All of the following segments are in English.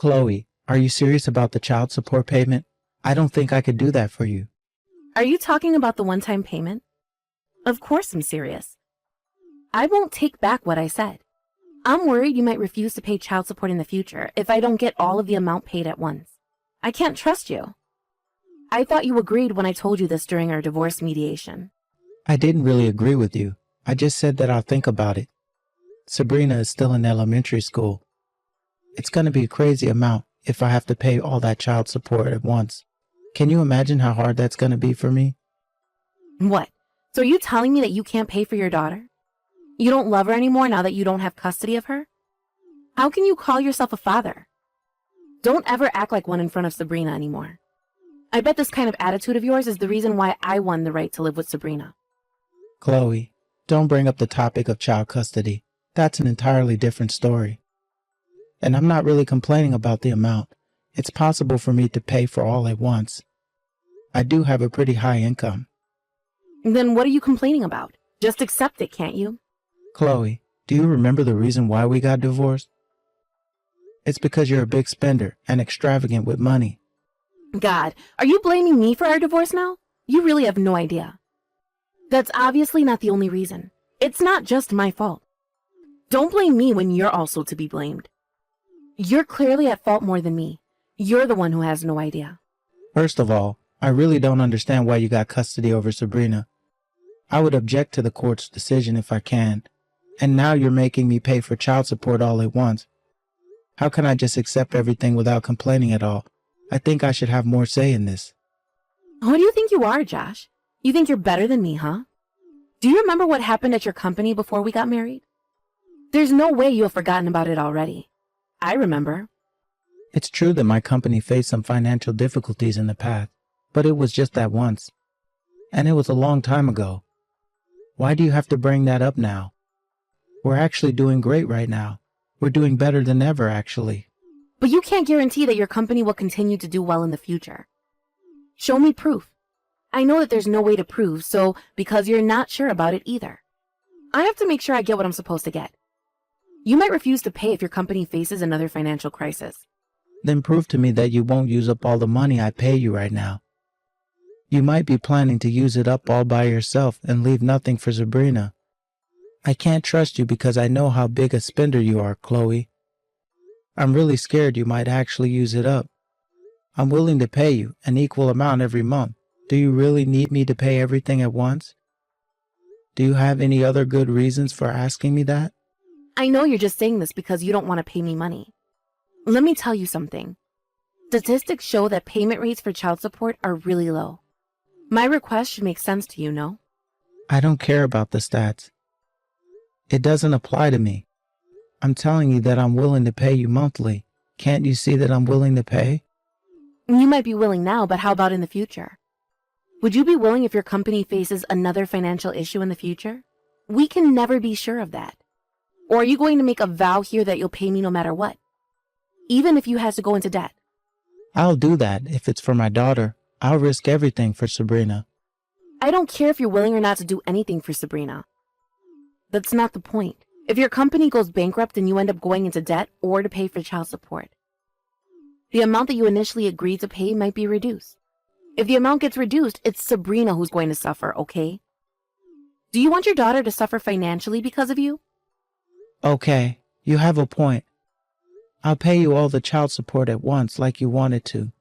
Chloe, are you serious about the child support payment? I don't think I could do that for you. Are you talking about the one-time payment? Of course I'm serious. I won't take back what I said. I'm worried you might refuse to pay child support in the future if I don't get all of the amount paid at once. I can't trust you. I thought you agreed when I told you this during our divorce mediation. I didn't really agree with you. I just said that I'll think about it. Sabrina is still in elementary school. It's going to be a crazy amount if I have to pay all that child support at once. Can you imagine how hard that's going to be for me? What? So are you telling me that you can't pay for your daughter? You don't love her anymore now that you don't have custody of her? How can you call yourself a father? Don't ever act like one in front of Sabrina anymore. I bet this kind of attitude of yours is the reason why I won the right to live with Sabrina. Chloe, don't bring up the topic of child custody. That's an entirely different story. And I'm not really complaining about the amount. It's possible for me to pay for all at once. I do have a pretty high income. Then what are you complaining about? Just accept it, can't you? Chloe, do you remember the reason why we got divorced? It's because you're a big spender and extravagant with money. God, are you blaming me for our divorce now? You really have no idea. That's obviously not the only reason. It's not just my fault. Don't blame me when you're also to be blamed. You're clearly at fault more than me. You're the one who has no idea. First of all, I really don't understand why you got custody over Sabrina. I would object to the court's decision if I can. And now you're making me pay for child support all at once. How can I just accept everything without complaining at all? I think I should have more say in this. Who do you think you are, Josh? You think you're better than me, huh? Do you remember what happened at your company before we got married? There's no way you have forgotten about it already. I remember. It's true that my company faced some financial difficulties in the past, but it was just that once. And it was a long time ago. Why do you have to bring that up now? We're actually doing great right now. We're doing better than ever, actually. But you can't guarantee that your company will continue to do well in the future. Show me proof. I know that there's no way to prove, so because you're not sure about it either. I have to make sure I get what I'm supposed to get. You might refuse to pay if your company faces another financial crisis. Then prove to me that you won't use up all the money I pay you right now. You might be planning to use it up all by yourself and leave nothing for Sabrina. I can't trust you because I know how big a spender you are, Chloe. I'm really scared you might actually use it up. I'm willing to pay you an equal amount every month. Do you really need me to pay everything at once? Do you have any other good reasons for asking me that? I know you're just saying this because you don't want to pay me money. Let me tell you something. Statistics show that payment rates for child support are really low. My request should make sense to you, no? I don't care about the stats. It doesn't apply to me. I'm telling you that I'm willing to pay you monthly. Can't you see that I'm willing to pay? You might be willing now, but how about in the future? Would you be willing if your company faces another financial issue in the future? We can never be sure of that. Or are you going to make a vow here that you'll pay me no matter what? Even if you have to go into debt? I'll do that if it's for my daughter. I'll risk everything for Sabrina. I don't care if you're willing or not to do anything for Sabrina. That's not the point. If your company goes bankrupt and you end up going into debt or to pay for child support, the amount that you initially agreed to pay might be reduced. If the amount gets reduced, it's Sabrina who's going to suffer, okay? Do you want your daughter to suffer financially because of you? Okay, you have a point. I'll pay you all the child support at once like you wanted to.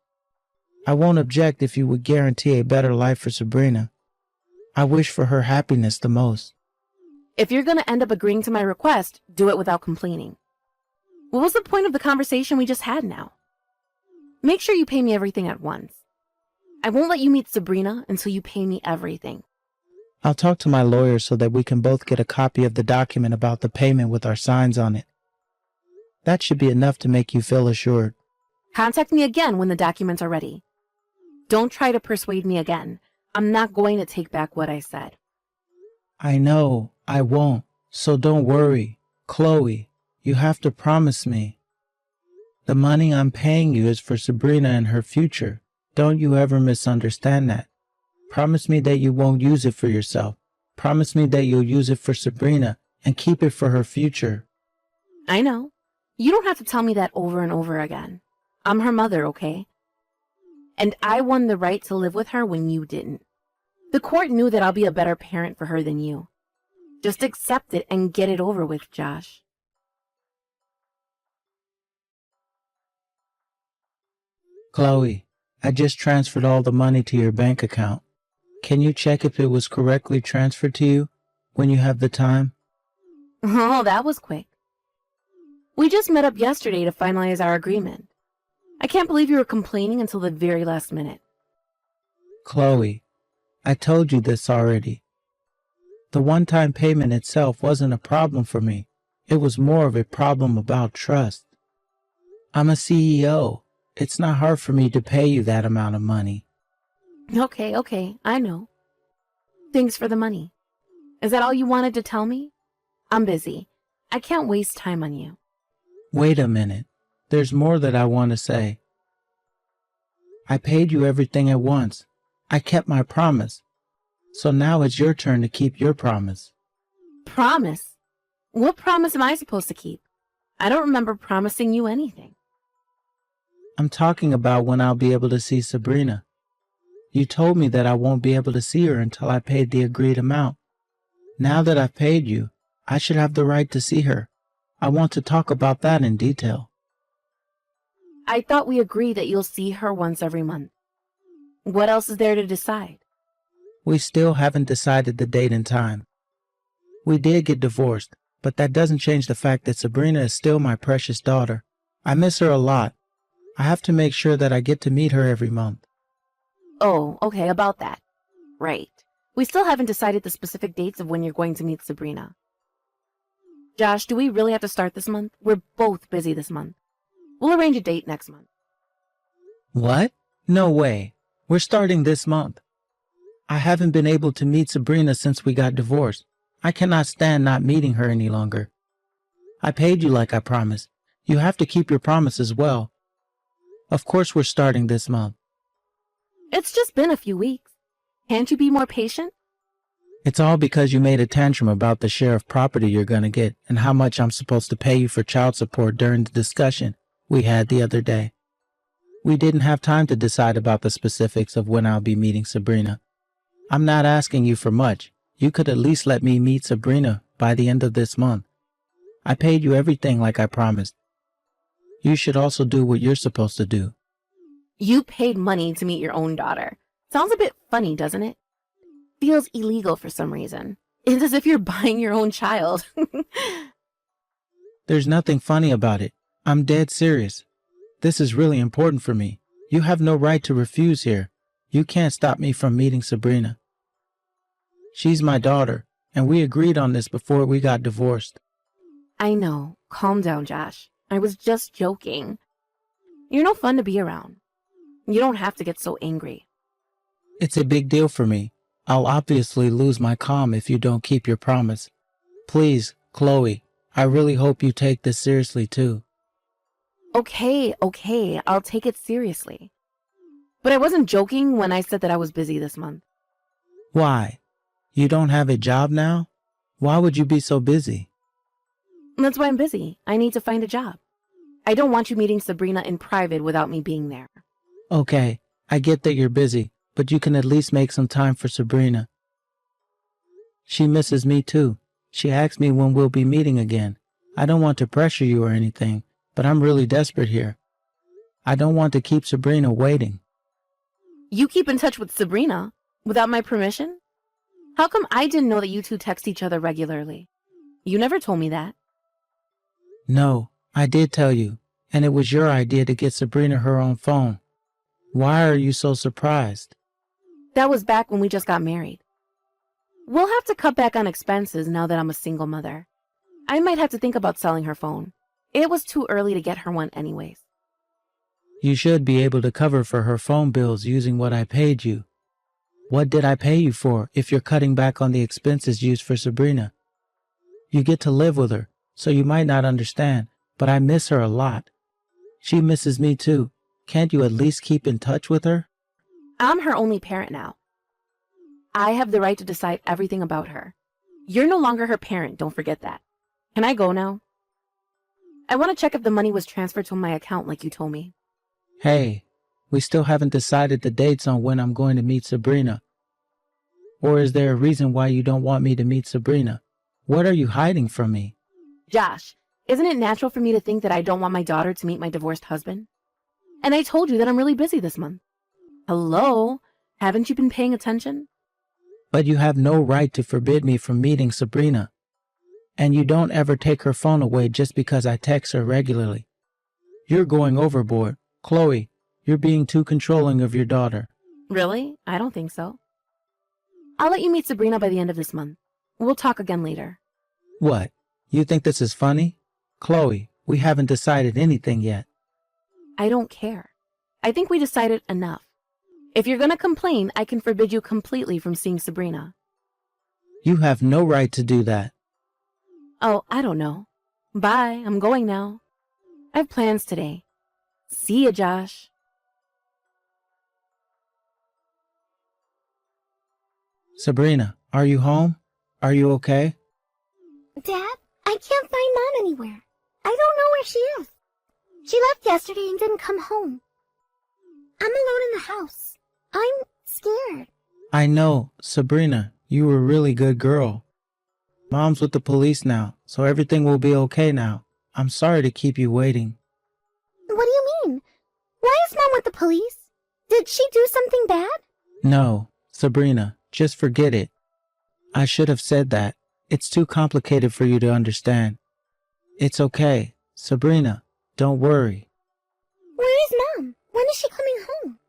I won't object if you would guarantee a better life for Sabrina. I wish for her happiness the most. If you're going to end up agreeing to my request, do it without complaining. What was the point of the conversation we just had now? Make sure you pay me everything at once. I won't let you meet Sabrina until you pay me everything. I'll talk to my lawyer so that we can both get a copy of the document about the payment with our signs on it. That should be enough to make you feel assured. Contact me again when the documents are ready. Don't try to persuade me again. I'm not going to take back what I said. I know, I won't. So don't worry. Chloe, you have to promise me. The money I'm paying you is for Sabrina and her future. Don't you ever misunderstand that. Promise me that you won't use it for yourself. Promise me that you'll use it for Sabrina and keep it for her future. I know. You don't have to tell me that over and over again. I'm her mother, okay? And I won the right to live with her when you didn't. The court knew that I'll be a better parent for her than you. Just accept it and get it over with, Josh. Chloe, I just transferred all the money to your bank account. Can you check if it was correctly transferred to you when you have the time? Oh, that was quick. We just met up yesterday to finalize our agreement. I can't believe you were complaining until the very last minute. Chloe, I told you this already. The one-time payment itself wasn't a problem for me. It was more of a problem about trust. I'm a CEO. It's not hard for me to pay you that amount of money. Okay, I know. Thanks for the money. Is that all you wanted to tell me? I'm busy. I can't waste time on you. Wait a minute. There's more that I want to say. I paid you everything at once. I kept my promise. So now it's your turn to keep your promise. Promise? What promise am I supposed to keep? I don't remember promising you anything. I'm talking about when I'll be able to see Sabrina. You told me that I won't be able to see her until I paid the agreed amount. Now that I've paid you, I should have the right to see her. I want to talk about that in detail. I thought we agreed that you'll see her once every month. What else is there to decide? We still haven't decided the date and time. We did get divorced, but that doesn't change the fact that Sabrina is still my precious daughter. I miss her a lot. I have to make sure that I get to meet her every month. Oh, okay, about that. Right. We still haven't decided the specific dates of when you're going to meet Sabrina. Josh, do we really have to start this month? We're both busy this month. We'll arrange a date next month. What? No way. We're starting this month. I haven't been able to meet Sabrina since we got divorced. I cannot stand not meeting her any longer. I paid you like I promised. You have to keep your promise as well. Of course we're starting this month. It's just been a few weeks. Can't you be more patient? It's all because you made a tantrum about the share of property you're going to get and how much I'm supposed to pay you for child support during the discussion we had the other day. We didn't have time to decide about the specifics of when I'll be meeting Sabrina. I'm not asking you for much. You could at least let me meet Sabrina by the end of this month. I paid you everything like I promised. You should also do what you're supposed to do. You paid money to meet your own daughter. Sounds a bit funny, doesn't it? Feels illegal for some reason. It's as if you're buying your own child. There's nothing funny about it. I'm dead serious. This is really important for me. You have no right to refuse here. You can't stop me from meeting Sabrina. She's my daughter, and we agreed on this before we got divorced. I know. Calm down, Josh. I was just joking. You're no fun to be around. You don't have to get so angry. It's a big deal for me. I'll obviously lose my calm if you don't keep your promise. Please, Chloe, I really hope you take this seriously too. Okay, I'll take it seriously. But I wasn't joking when I said that I was busy this month. Why? You don't have a job now? Why would you be so busy? That's why I'm busy. I need to find a job. I don't want you meeting Sabrina in private without me being there. Okay, I get that you're busy, but you can at least make some time for Sabrina. She misses me too. She asked me when we'll be meeting again. I don't want to pressure you or anything, but I'm really desperate here. I don't want to keep Sabrina waiting. You keep in touch with Sabrina without my permission? How come I didn't know that you two text each other regularly? You never told me that. No, I did tell you, and it was your idea to get Sabrina her own phone. Why are you so surprised? That was back when we just got married. We'll have to cut back on expenses now that I'm a single mother. I might have to think about selling her phone. It was too early to get her one anyways. You should be able to cover for her phone bills using what I paid you. What did I pay you for if you're cutting back on the expenses used for Sabrina? You get to live with her, so you might not understand, but I miss her a lot. She misses me too. Can't you at least keep in touch with her? I'm her only parent now. I have the right to decide everything about her. You're no longer her parent, don't forget that. Can I go now? I want to check if the money was transferred to my account like you told me. Hey, we still haven't decided the dates on when I'm going to meet Sabrina. Or is there a reason why you don't want me to meet Sabrina? What are you hiding from me? Josh, isn't it natural for me to think that I don't want my daughter to meet my divorced husband? And I told you that I'm really busy this month. Hello? Haven't you been paying attention? But you have no right to forbid me from meeting Sabrina. And you don't ever take her phone away just because I text her regularly. You're going overboard. Chloe, you're being too controlling of your daughter. Really? I don't think so. I'll let you meet Sabrina by the end of this month. We'll talk again later. What? You think this is funny? Chloe, we haven't decided anything yet. I don't care. I think we decided enough. If you're gonna complain, I can forbid you completely from seeing Sabrina. You have no right to do that. Oh, I don't know. Bye, I'm going now. I have plans today. See ya, Josh. Sabrina, are you home? Are you okay? Dad, I can't find Mom anywhere. I don't know where she is. She left yesterday and didn't come home. I'm alone in the house. I'm scared. I know, Sabrina, you were a really good girl. Mom's with the police now, so everything will be okay now. I'm sorry to keep you waiting. What do you mean? Why is Mom with the police? Did she do something bad? No, Sabrina, just forget it. I should have said that. It's too complicated for you to understand. It's okay. Sabrina, don't worry. Where is Mom? When is she coming home?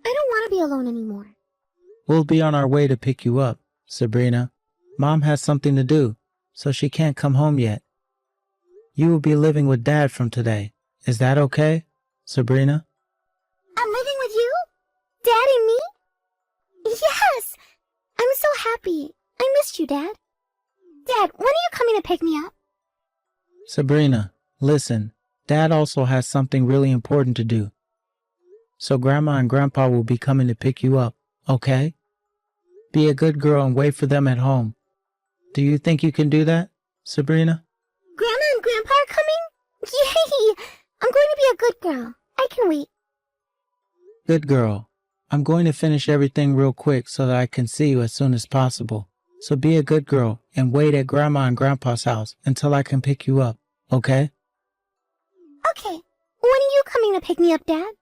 I don't want to be alone anymore. We'll be on our way to pick you up, Sabrina. Mom has something to do, so she can't come home yet. You will be living with Dad from today. Is that okay, Sabrina? I'm living with you? Dad and me? Yes! I'm so happy. I missed you, Dad. Dad, when are you coming to pick me up? Sabrina, listen, Dad also has something really important to do. So Grandma and Grandpa will be coming to pick you up, okay? Be a good girl and wait for them at home. Do you think you can do that, Sabrina? Grandma and Grandpa are coming? Yay! I'm going to be a good girl. I can wait. Good girl. I'm going to finish everything real quick so that I can see you as soon as possible. So be a good girl and wait at Grandma and Grandpa's house until I can pick you up, okay? Okay. When are you coming to pick me up, Dad?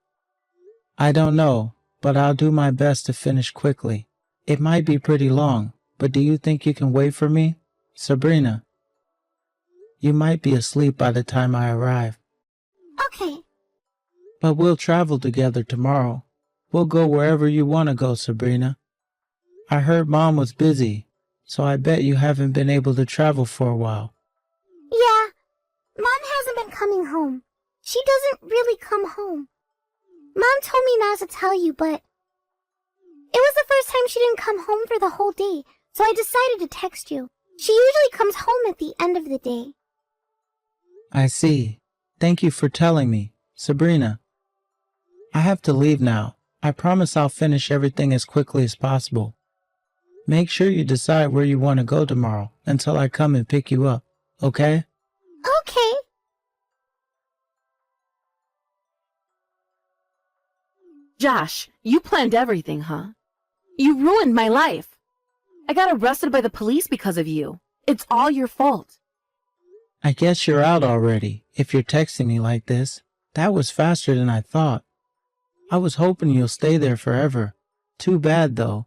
I don't know, but I'll do my best to finish quickly. It might be pretty long, but do you think you can wait for me, Sabrina? You might be asleep by the time I arrive. Okay. But we'll travel together tomorrow. We'll go wherever you want to go, Sabrina. I heard Mom was busy, so I bet you haven't been able to travel for a while. Yeah. Mom hasn't been coming home. She doesn't really come home. Mom told me not to tell you, but it was the first time she didn't come home for the whole day, so I decided to text you. She usually comes home at the end of the day. I see. Thank you for telling me, Sabrina. I have to leave now. I promise I'll finish everything as quickly as possible. Make sure you decide where you want to go tomorrow until I come and pick you up, okay? Okay. Josh, you planned everything, huh? You ruined my life. I got arrested by the police because of you. It's all your fault. I guess you're out already, if you're texting me like this. That was faster than I thought. I was hoping you'll stay there forever. Too bad, though.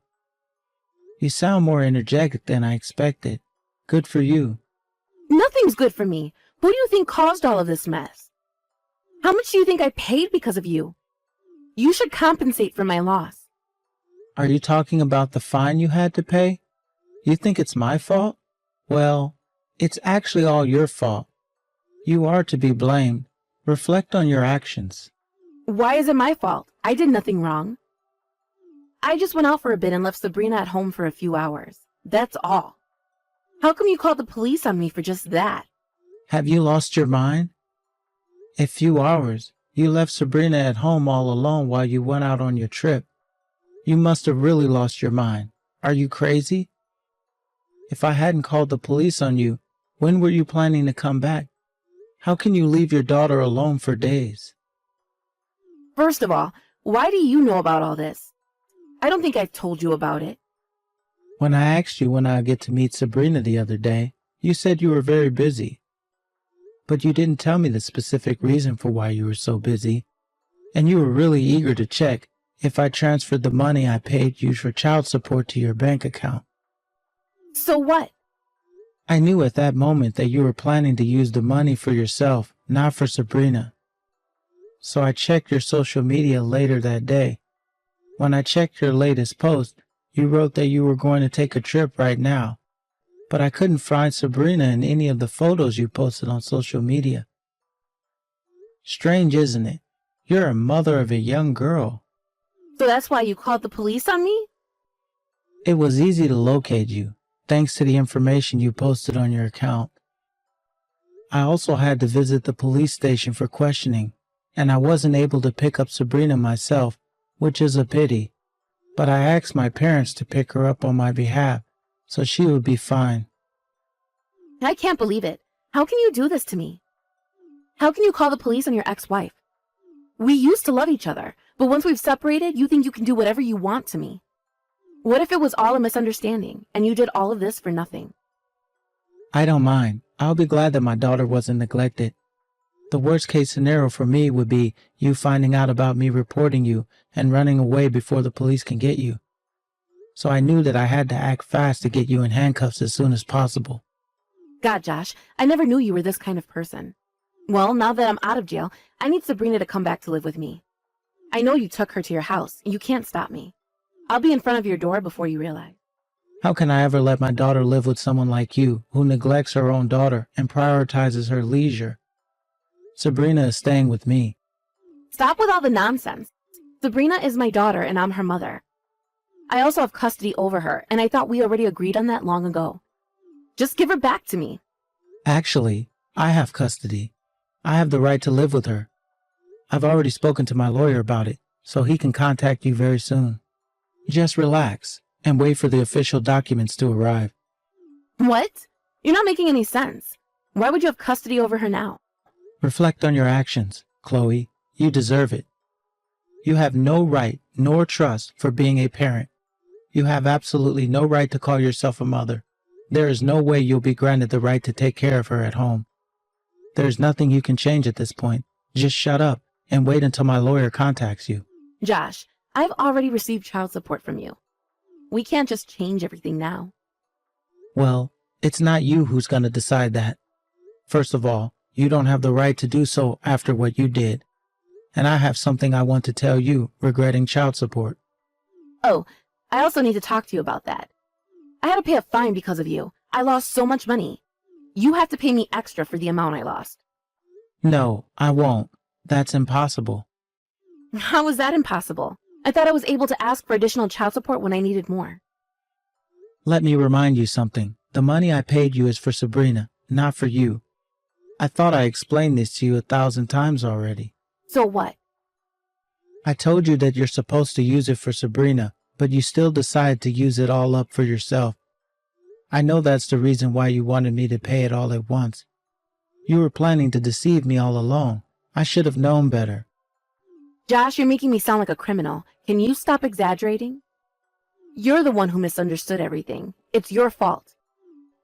You sound more energetic than I expected. Good for you. Nothing's good for me. Who do you think caused all of this mess? How much do you think I paid because of you? You should compensate for my loss. Are you talking about the fine you had to pay? You think it's my fault? Well, it's actually all your fault. You are to be blamed. Reflect on your actions. Why is it my fault? I did nothing wrong. I just went out for a bit and left Sabrina at home for a few hours. That's all. How come you called the police on me for just that? Have you lost your mind? A few hours. You left Sabrina at home all alone while you went out on your trip. You must have really lost your mind. Are you crazy? If I hadn't called the police on you, when were you planning to come back? How can you leave your daughter alone for days? First of all, why do you know about all this? I don't think I've told you about it. When I asked you when I'd get to meet Sabrina the other day, you said you were very busy. But you didn't tell me the specific reason for why you were so busy, and you were really eager to check if I transferred the money I paid you for child support to your bank account. So what? I knew at that moment that you were planning to use the money for yourself, not for Sabrina. So I checked your social media later that day. When I checked your latest post, you wrote that you were going to take a trip right now, but I couldn't find Sabrina in any of the photos you posted on social media. Strange, isn't it? You're a mother of a young girl. So that's why you called the police on me? It was easy to locate you, thanks to the information you posted on your account. I also had to visit the police station for questioning, and I wasn't able to pick up Sabrina myself, which is a pity. But I asked my parents to pick her up on my behalf, so she would be fine. I can't believe it. How can you do this to me? How can you call the police on your ex-wife? We used to love each other, but once we've separated, you think you can do whatever you want to me. What if it was all a misunderstanding, and you did all of this for nothing? I don't mind. I'll be glad that my daughter wasn't neglected. The worst case scenario for me would be you finding out about me reporting you and running away before the police can get you. So I knew that I had to act fast to get you in handcuffs as soon as possible. God, Josh, I never knew you were this kind of person. Well, now that I'm out of jail, I need Sabrina to come back to live with me. I know you took her to your house. You can't stop me. I'll be in front of your door before you realize. How can I ever let my daughter live with someone like you who neglects her own daughter and prioritizes her leisure? Sabrina is staying with me. Stop with all the nonsense. Sabrina is my daughter and I'm her mother. I also have custody over her, and I thought we already agreed on that long ago. Just give her back to me. Actually, I have custody. I have the right to live with her. I've already spoken to my lawyer about it, so he can contact you very soon. Just relax and wait for the official documents to arrive. What? You're not making any sense. Why would you have custody over her now? Reflect on your actions, Chloe. You deserve it. You have no right nor trust for being a parent. You have absolutely no right to call yourself a mother. There is no way you'll be granted the right to take care of her at home. There is nothing you can change at this point. Just shut up and wait until my lawyer contacts you. Josh, I've already received child support from you. We can't just change everything now. Well, it's not you who's going to decide that. First of all, you don't have the right to do so after what you did. And I have something I want to tell you regarding child support. Oh, I also need to talk to you about that. I had to pay a fine because of you. I lost so much money. You have to pay me extra for the amount I lost. No, I won't. That's impossible. How is that impossible? I thought I was able to ask for additional child support when I needed more. Let me remind you something. The money I paid you is for Sabrina, not for you. I thought I explained this to you 1,000 times already. So what? I told you that you're supposed to use it for Sabrina, but you still decide to use it all up for yourself. I know that's the reason why you wanted me to pay it all at once. You were planning to deceive me all along. I should have known better. Josh, you're making me sound like a criminal. Can you stop exaggerating? You're the one who misunderstood everything. It's your fault.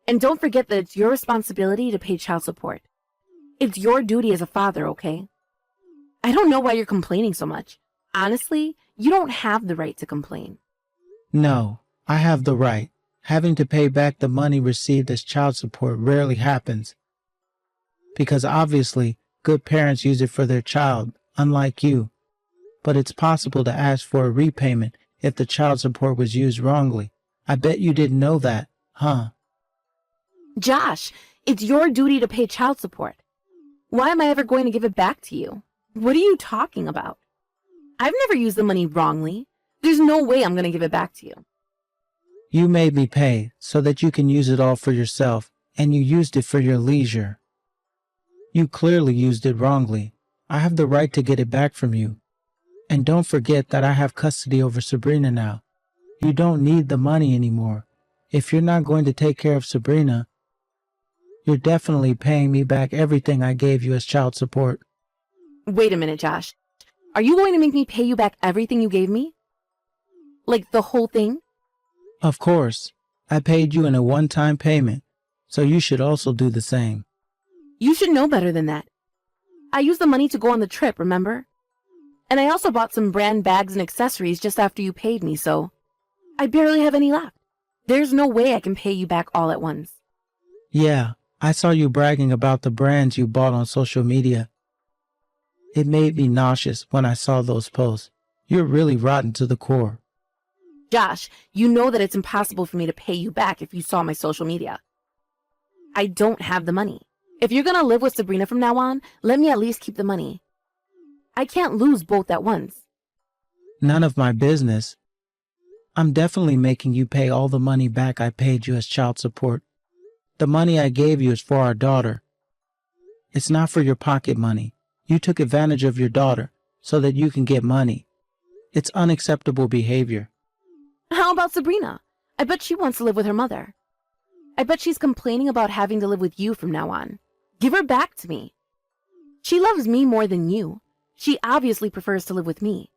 And don't forget that it's your responsibility to pay child support. It's your duty as a father, okay? I don't know why you're complaining so much. Honestly, you don't have the right to complain. No, I have the right. Having to pay back the money received as child support rarely happens. Because obviously, good parents use it for their child, unlike you. But it's possible to ask for a repayment if the child support was used wrongly. I bet you didn't know that, huh? Josh, it's your duty to pay child support. Why am I ever going to give it back to you? What are you talking about? I've never used the money wrongly. There's no way I'm going to give it back to you. You made me pay so that you can use it all for yourself, and you used it for your leisure. You clearly used it wrongly. I have the right to get it back from you. And don't forget that I have custody over Sabrina now. You don't need the money anymore. If you're not going to take care of Sabrina, you're definitely paying me back everything I gave you as child support. Wait a minute, Josh. Are you going to make me pay you back everything you gave me? Like the whole thing? Of course. I paid you in a one-time payment, so you should also do the same. You should know better than that. I used the money to go on the trip, remember? And I also bought some brand bags and accessories just after you paid me, so I barely have any left. There's no way I can pay you back all at once. Yeah, I saw you bragging about the brands you bought on social media. It made me nauseous when I saw those posts. You're really rotten to the core. Josh, you know that it's impossible for me to pay you back if you saw my social media. I don't have the money. If you're gonna live with Sabrina from now on, let me at least keep the money. I can't lose both at once. None of my business. I'm definitely making you pay all the money back I paid you as child support. The money I gave you is for our daughter. It's not for your pocket money. You took advantage of your daughter so that you can get money. It's unacceptable behavior. How about Sabrina? I bet she wants to live with her mother. I bet she's complaining about having to live with you from now on. Give her back to me. She loves me more than you. She obviously prefers to live with me.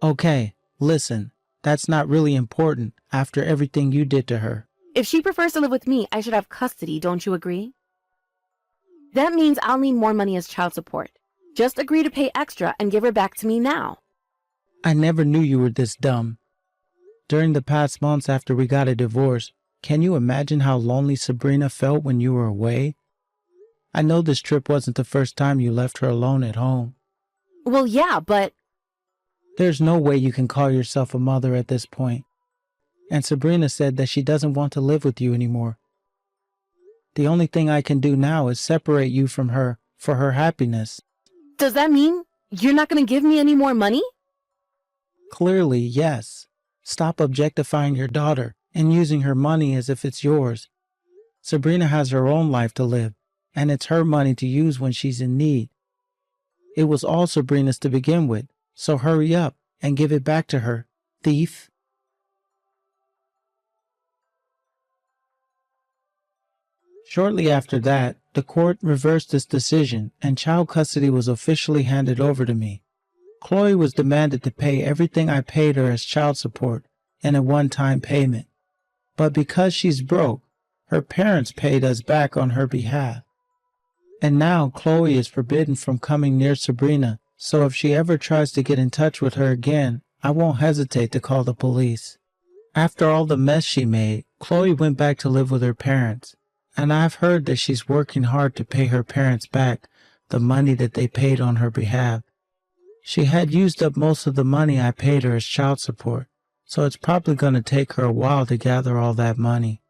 Okay, listen, that's not really important after everything you did to her. If she prefers to live with me, I should have custody, don't you agree? That means I'll need more money as child support. Just agree to pay extra and give her back to me now. I never knew you were this dumb. During the past months after we got a divorce, can you imagine how lonely Sabrina felt when you were away? I know this trip wasn't the first time you left her alone at home. Well, yeah, but There's no way you can call yourself a mother at this point. And Sabrina said that she doesn't want to live with you anymore. The only thing I can do now is separate you from her for her happiness. does that mean you're not going to give me any more money? Clearly, yes. Stop objectifying your daughter and using her money as if it's yours. Sabrina has her own life to live, and it's her money to use when she's in need. It was all Sabrina's to begin with, so hurry up and give it back to her, thief. Shortly after that, the court reversed its decision and child custody was officially handed over to me. Chloe was demanded to pay everything I paid her as child support in a one-time payment. But because she's broke, her parents paid us back on her behalf. And now Chloe is forbidden from coming near Sabrina, so if she ever tries to get in touch with her again, I won't hesitate to call the police. After all the mess she made, Chloe went back to live with her parents. And I've heard that she's working hard to pay her parents back the money that they paid on her behalf. She had used up most of the money I paid her as child support, so it's probably going to take her a while to gather all that money.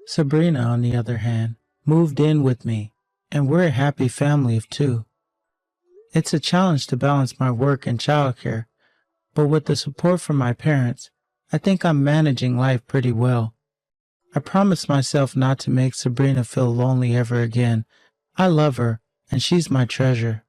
Sabrina, on the other hand, moved in with me, and we're a happy family of two. It's a challenge to balance my work and childcare, but with the support from my parents, I think I'm managing life pretty well. I promised myself not to make Sabrina feel lonely ever again. I love her, and she's my treasure.